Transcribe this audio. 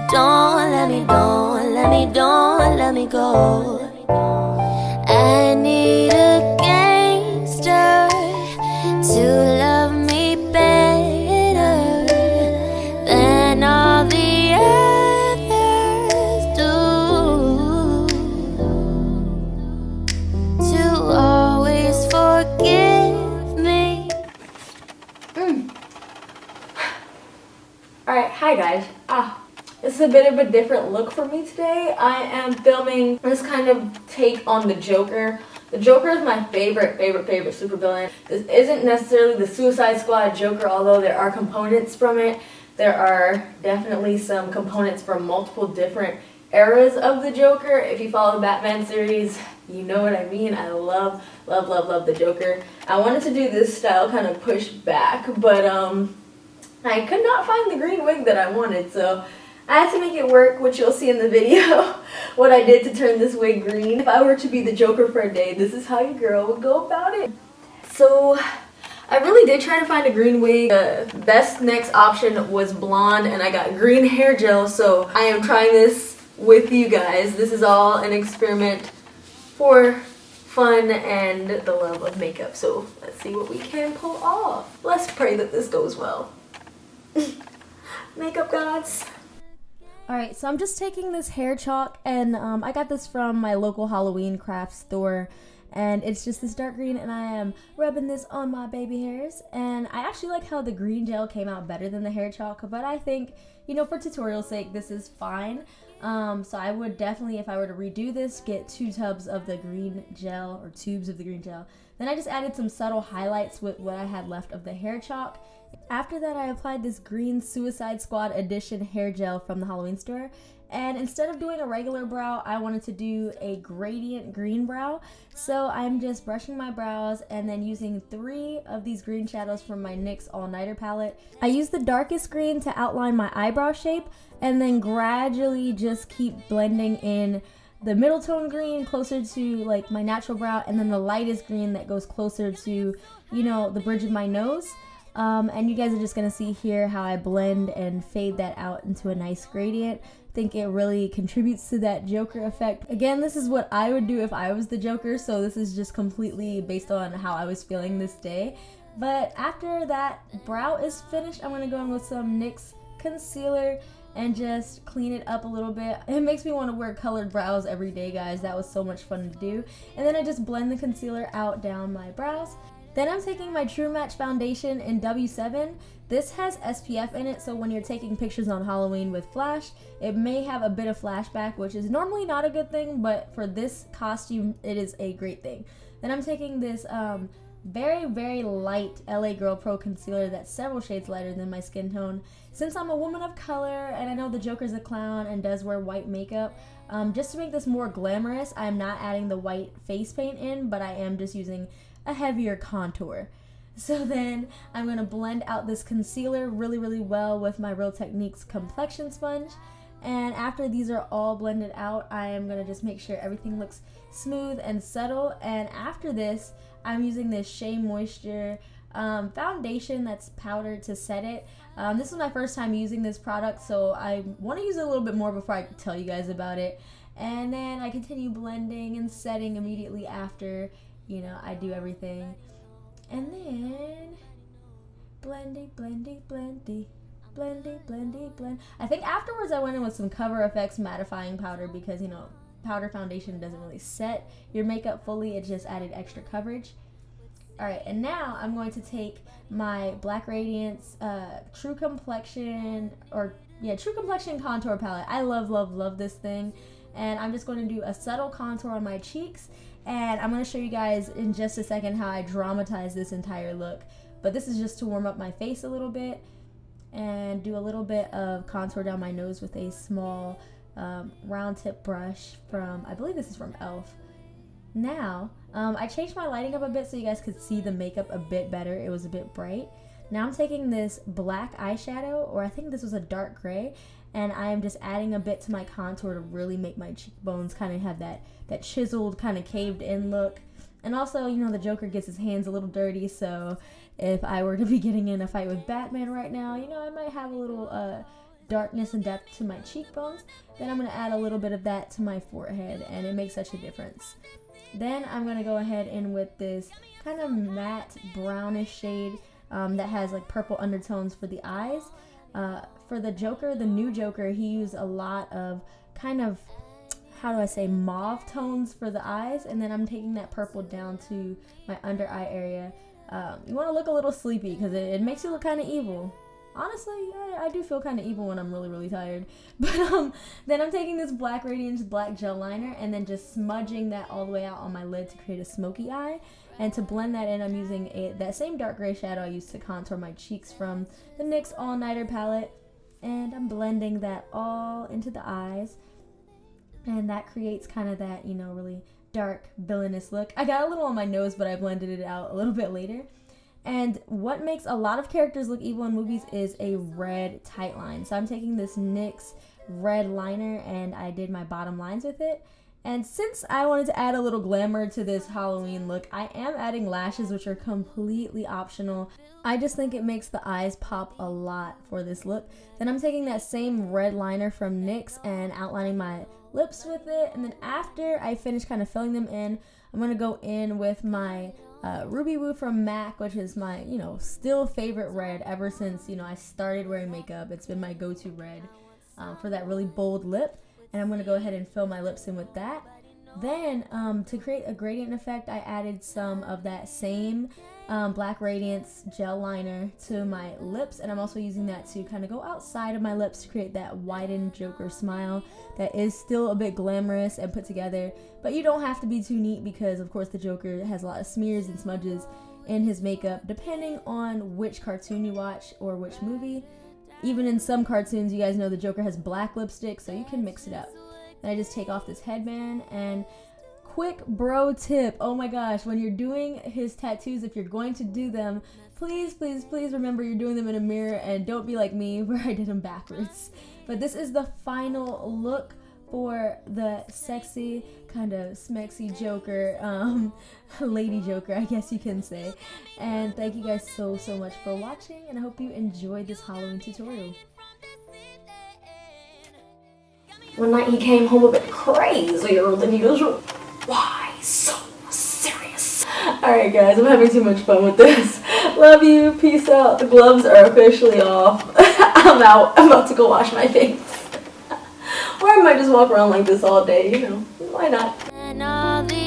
Don't let me, don't let me, don't let me go. I need a gangster to love me better than all the others do, to always forgive me. Alright, hi guys. This is a bit of a different look for me today. I am filming this kind of take on the Joker. The Joker is my favorite supervillain. This isn't necessarily the Suicide Squad Joker, although there are components from it. There are definitely some components from multiple different eras of the Joker. If you follow the Batman series, you know what I mean. I love the Joker. I wanted to do this style kind of pushed back, but I could not find the green wig that I wanted, so I had to make it work, which you'll see in the video, what I did to turn this wig green. If I were to be the Joker for a day, this is how your girl would go about it. So, I really did try to find a green wig. The best next option was blonde, and I got green hair gel, so I am trying this with you guys. This is all an experiment for fun and the love of makeup, so let's see what we can pull off. Let's pray that this goes well. Makeup gods. Alright, so I'm just taking this hair chalk, and I got this from my local Halloween craft store, and it's just this dark green, and I am rubbing this on my baby hairs, and I actually like how the green gel came out better than the hair chalk, but I think, you know, for tutorial sake, this is fine. So I would definitely, if I were to redo this, get 2 tubs of the green gel, or tubes of the green gel. Then I just added some subtle highlights with what I had left of the hair chalk. After that, I applied this green Suicide Squad edition hair gel from the Halloween store, and instead of doing a regular brow, I wanted to do a gradient green brow. So I'm just brushing my brows and then using 3 of these green shadows from my NYX All Nighter palette. I use the darkest green to outline my eyebrow shape, and then gradually just keep blending in the middle tone green closer to like my natural brow, and then the lightest green that goes closer to, you know, the bridge of my nose. And you guys are just going to see here how I blend and fade that out into a nice gradient. I think it really contributes to that Joker effect. Again, this is what I would do if I was the Joker, so this is just completely based on how I was feeling this day. But after that brow is finished, I'm going to go in with some NYX concealer and just clean it up a little bit. It makes me want to wear colored brows every day, guys. That was so much fun to do. And then I just blend the concealer out down my brows. Then I'm taking my True Match foundation in W7. This has SPF in it, so when you're taking pictures on Halloween with flash, it may have a bit of flashback, which is normally not a good thing, but for this costume, it is a great thing. Then I'm taking this very light LA Girl Pro concealer that's several shades lighter than my skin tone. Since I'm a woman of color, and I know the Joker's a clown and does wear white makeup, just to make this more glamorous, I'm not adding the white face paint in, but I am just using a heavier contour. So then I'm going to blend out this concealer really well with my Real Techniques complexion sponge. And after these are all blended out, I am going to just make sure everything looks smooth and subtle. And after this, I'm using this Shea Moisture foundation that's powdered to set it. This is my first time using this product, so I want to use it a little bit more before I tell you guys about it. And then I continue blending and setting immediately after, you know, I do everything. And then blendy. I think afterwards I went in with some Cover FX mattifying powder because, you know, powder foundation doesn't really set your makeup fully. It just added extra coverage. Alright, and now I'm going to take my Black Radiance True Complexion Contour Palette. I love this thing. And I'm just going to do a subtle contour on my cheeks. And I'm going to show you guys in just a second how I dramatize this entire look. But this is just to warm up my face a little bit. And do a little bit of contour down my nose with a small round tip brush from, I believe this is from e.l.f. Now, I changed my lighting up a bit so you guys could see the makeup a bit better. It was a bit bright. Now I'm taking this black eyeshadow, or I think this was a dark gray, and I am just adding a bit to my contour to really make my cheekbones kind of have that chiseled, kind of caved in look. And also, you know, the Joker gets his hands a little dirty, so if I were to be getting in a fight with Batman right now, you know, I might have a little darkness and depth to my cheekbones, then I'm going to add a little bit of that to my forehead, and it makes such a difference. Then I'm going to go ahead in with this kind of matte brownish shade that has like purple undertones for the eyes. For the Joker, the new Joker, he used a lot of kind of, how do I say, mauve tones for the eyes, and then I'm taking that purple down to my under eye area. You want to look a little sleepy because it makes you look kind of evil. Honestly, I do feel kind of evil when I'm really, really tired. But then I'm taking this black Radiance black gel liner and then just smudging that all the way out on my lid to create a smoky eye. And to blend that in, I'm using that same dark gray shadow I used to contour my cheeks from the NYX All Nighter palette. And I'm blending that all into the eyes. And that creates kind of that, you know, really dark, villainous look. I got a little on my nose, but I blended it out a little bit later. And what makes a lot of characters look evil in movies is a red tight line. So I'm taking this NYX red liner and I did my bottom lines with it. And since I wanted to add a little glamour to this Halloween look, I am adding lashes, which are completely optional. I just think it makes the eyes pop a lot for this look. Then I'm taking that same red liner from NYX and outlining my lips with it. And then after I finish kind of filling them in, I'm going to go in with my Ruby Woo from MAC, which is my, you know, still favorite red ever since, you know, I started wearing makeup. It's been my go-to red for that really bold lip. And I'm going to go ahead and fill my lips in with that. Then to create a gradient effect, I added some of that same Black Radiance gel liner to my lips, and I'm also using that to kind of go outside of my lips to create that widened Joker smile that is still a bit glamorous and put together, but you don't have to be too neat because of course the Joker has a lot of smears and smudges in his makeup depending on which cartoon you watch or which movie. Even in some cartoons, you guys know the Joker has black lipstick, so you can mix it up. Then I just take off this headband. And quick bro tip, oh my gosh, when you're doing his tattoos, if you're going to do them, please, please, please remember you're doing them in a mirror and don't be like me where I did them backwards. But this is the final look for the sexy, kind of smexy Joker, lady Joker, I guess you can say. And thank you guys so much for watching, and I hope you enjoyed this Halloween tutorial. One night he came home a bit crazier than usual. Why so serious? Alright guys, I'm having too much fun with this. Love you, peace out. The gloves are officially off. I'm out. I'm about to go wash my face. Or I might just walk around like this all day, you know. Why not? And all the